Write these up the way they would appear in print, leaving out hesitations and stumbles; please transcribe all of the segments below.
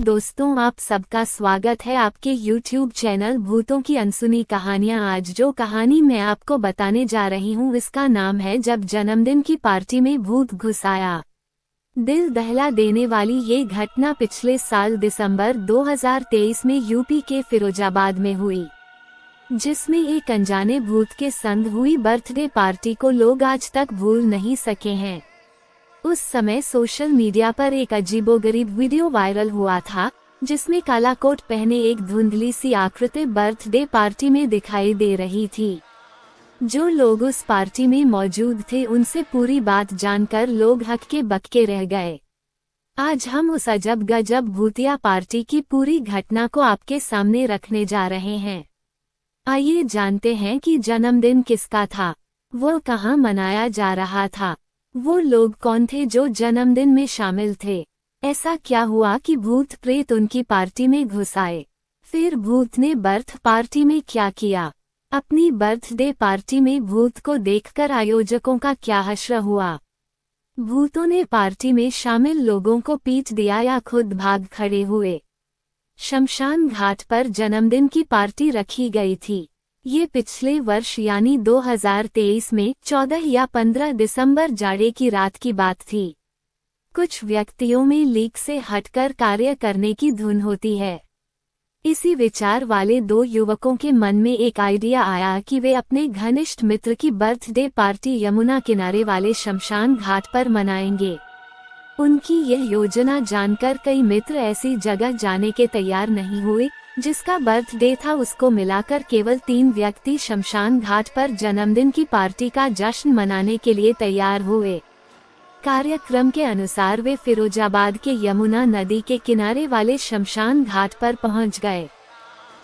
दोस्तों, आप सबका स्वागत है आपके YouTube चैनल भूतों की अनसुनी कहानियां। आज जो कहानी मैं आपको बताने जा रही हूं इसका नाम है जब जन्मदिन की पार्टी में भूत घुस आया। दिल दहला देने वाली ये घटना पिछले साल दिसंबर 2023 में यूपी के फिरोजाबाद में हुई, जिसमें एक अनजाने भूत के संग हुई बर्थडे पार्टी को लोग आज तक भूल नहीं सके हैं। उस समय सोशल मीडिया पर एक अजीबोगरीब वीडियो वायरल हुआ था, जिसमें काला कोट पहने एक धुंधली सी आकृति बर्थडे पार्टी में दिखाई दे रही थी। जो लोग उस पार्टी में मौजूद थे उनसे पूरी बात जानकर लोग हक्के बक्के रह गए। आज हम उस अजब गजब भूतिया पार्टी की पूरी घटना को आपके सामने रखने जा रहे हैं। आइए जानते हैं कि जन्मदिन किसका था, वो कहाँ मनाया जा रहा था, वो लोग कौन थे जो जन्मदिन में शामिल थे। ऐसा क्या हुआ कि भूत प्रेत उनकी पार्टी में घुस आए। फिर भूत ने बर्थ पार्टी में क्या किया। अपनी बर्थडे पार्टी में भूत को देखकर आयोजकों का क्या हश्र हुआ। भूतों ने पार्टी में शामिल लोगों को पीट दिया या खुद भाग खड़े हुए। शमशान घाट पर जन्मदिन की पार्टी रखी गई थी। ये पिछले वर्ष यानी 2023 में 14 या 15 दिसंबर जाड़े की रात की बात थी। कुछ व्यक्तियों में लीक से हटकर कार्य करने की धुन होती है। इसी विचार वाले दो युवकों के मन में एक आइडिया आया कि वे अपने घनिष्ठ मित्र की बर्थडे पार्टी यमुना किनारे वाले शमशान घाट पर मनाएंगे। उनकी यह योजना जानकर कई मित्र ऐसी जगह जाने के तैयार नहीं हुए जिसका बर्थडे था। उसको मिलाकर केवल 3 व्यक्ति शमशान घाट पर जन्मदिन की पार्टी का जश्न मनाने के लिए तैयार हुए। कार्यक्रम के अनुसार वे फिरोजाबाद के यमुना नदी के किनारे वाले शमशान घाट पर पहुंच गए।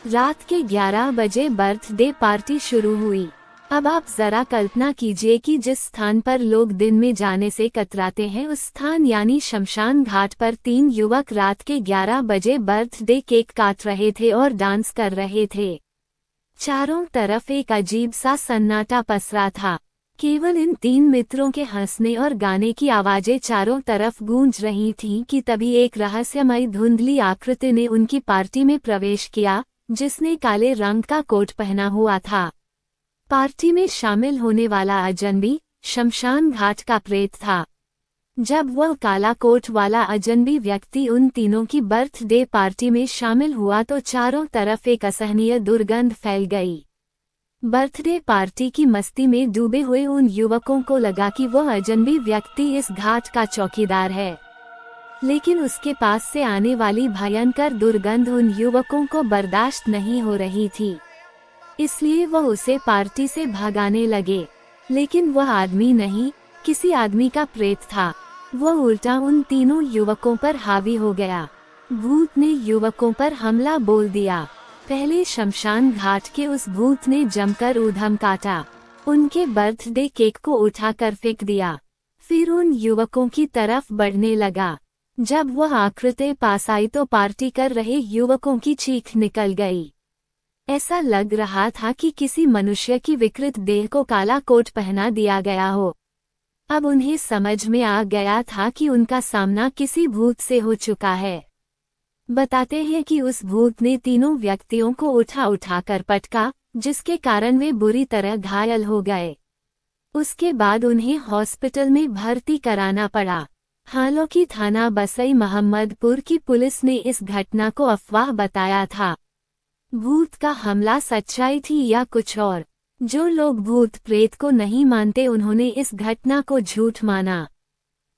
रात के 11 बजे बर्थडे पार्टी शुरू हुई। अब आप जरा कल्पना कीजिए कि जिस स्थान पर लोग दिन में जाने से कतराते हैं उस स्थान यानी शमशान घाट पर 3 युवक रात के 11 बजे बर्थडे केक काट रहे थे और डांस कर रहे थे। चारों तरफ एक अजीब सा सन्नाटा पसरा था। केवल इन 3 मित्रों के हंसने और गाने की आवाजें चारों तरफ गूंज रही थीं कि तभी एक रहस्यमयी धुंधली आकृति ने उनकी पार्टी में प्रवेश किया, जिसने काले रंग का कोट पहना हुआ था। पार्टी में शामिल होने वाला अजनबी शमशान घाट का प्रेत था। जब वह काला कोट वाला अजनबी व्यक्ति उन तीनों की बर्थडे पार्टी में शामिल हुआ तो चारों तरफ एक असहनीय दुर्गंध फैल गई। बर्थडे पार्टी की मस्ती में डूबे हुए उन युवकों को लगा कि वह अजनबी व्यक्ति इस घाट का चौकीदार है, लेकिन उसके पास से आने वाली भयंकर दुर्गंध उन युवकों को बर्दाश्त नहीं हो रही थी। इसलिए वह उसे पार्टी से भगाने लगे, लेकिन वह आदमी नहीं, किसी आदमी का प्रेत था। वह उल्टा उन तीनों युवकों पर हावी हो गया। भूत ने युवकों पर हमला बोल दिया। पहले शमशान घाट के उस भूत ने जमकर ऊधम काटा, उनके बर्थडे केक को उठाकर फेंक दिया। फिर उन युवकों की तरफ बढ़ने लगा। जब वह आकृति पास आई तो पार्टी कर रहे युवकों की चीख निकल गई। ऐसा लग रहा था कि किसी मनुष्य की विकृत देह को काला कोट पहना दिया गया हो। अब उन्हें समझ में आ गया था कि उनका सामना किसी भूत से हो चुका है। बताते हैं कि उस भूत ने तीनों व्यक्तियों को उठाकर पटका, जिसके कारण वे बुरी तरह घायल हो गए। उसके बाद उन्हें हॉस्पिटल में भर्ती कराना पड़ा। हालांकि थाना बसई मोहम्मदपुर की पुलिस ने इस घटना को अफवाह बताया था। भूत का हमला सच्चाई थी या कुछ और। जो लोग भूत प्रेत को नहीं मानते उन्होंने इस घटना को झूठ माना,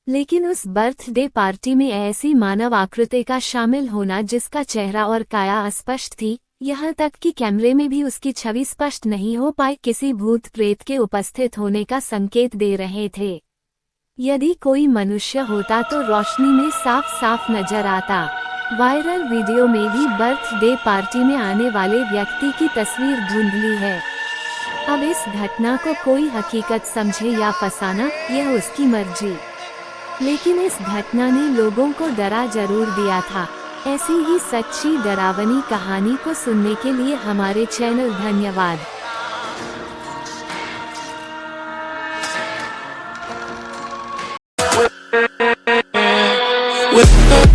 लेकिन उस बर्थडे पार्टी में ऐसी मानव आकृति का शामिल होना जिसका चेहरा और काया अस्पष्ट थी, यहाँ तक कि कैमरे में भी उसकी छवि स्पष्ट नहीं हो पाई, किसी भूत प्रेत के उपस्थित होने का संकेत दे रहे थे। यदि कोई मनुष्य होता तो रोशनी में साफ साफ नजर आता। वायरल वीडियो में भी बर्थडे पार्टी में आने वाले व्यक्ति की तस्वीर धुंधली है। अब इस घटना को कोई हकीकत समझे या फसाना, यह उसकी मर्जी, लेकिन इस घटना ने लोगों को डरा जरूर दिया था। ऐसी ही सच्ची डरावनी कहानी को सुनने के लिए हमारे चैनल धन्यवाद। with